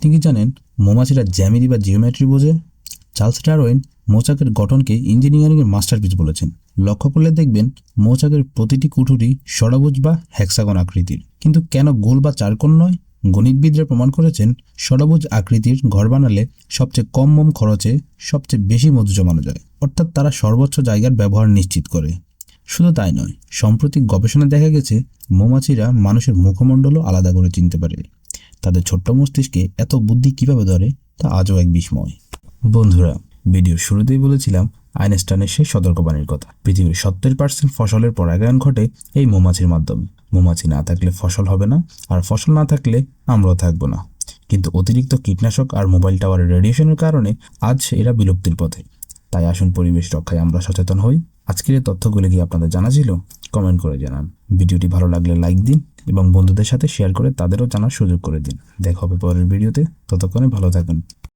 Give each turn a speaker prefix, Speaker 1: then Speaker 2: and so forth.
Speaker 1: আপনি কি জানেন মৌমাছিরা জ্যামিতি বা জিওমেট্রি বোঝে? চার্লস ডারউইন মৌচাকের গঠনকে ইঞ্জিনিয়ারিংয়ের মাস্টারপিস বলেছেন। লক্ষ্য করলে দেখবেন মৌচাকের প্রতিটি কুঠুরি ষড়ভুজ বা হেক্সাগন আকৃতির। কিন্তু কেন গোল বা চারকোণ নয়? গণিতবিদরা প্রমাণ করেছেন ষড়ভুজ আকৃতির ঘর বানালে সবচেয়ে কম মোম খরচে সবচেয়ে বেশি মধু জমানো যায়, অর্থাৎ তারা সর্বোচ্চ জায়গার ব্যবহার নিশ্চিত করে। শুধু তাই নয়, সাম্প্রতিক গবেষণায় দেখা গেছে মৌমাছিরা মানুষের মুখমণ্ডলও আলাদা করে চিনতে পারে। তাদের ছোট্ট মস্তিষ্কে এত বুদ্ধি কিভাবে ধরে তা আজও এক বিস্ময়। বন্ধুরা, ভিডিওর শুরুতেই বলেছিলাম আইনস্টাইনের সেই সতর্কবাণীর কথা। পৃথিবীর 70% ফসলের পরাগায়ন ঘটে এই মৌমাছির মাধ্যমে। মৌমাছি না থাকলে ফসল হবে না, আর ফসল না থাকলে আমরাও থাকবো না। কিন্তু অতিরিক্ত কীটনাশক আর মোবাইল টাওয়ারের রেডিয়েশনের কারণে আজ এরা বিলুপ্তির পথে। তাই আসুন পরিবেশ রক্ষায় আমরা সচেতন হই। আজকের এই তথ্যগুলি কি আপনাদের জানা ছিল? কমেন্ট করে জানান। ভিডিওটি ভালো লাগলে লাইক দিন এবং বন্ধুদের সাথে শেয়ার করে তাদেরও জানার সুযোগ করে দিন। দেখা হবে পরের ভিডিওতে। ততক্ষণে ভালো থাকুন।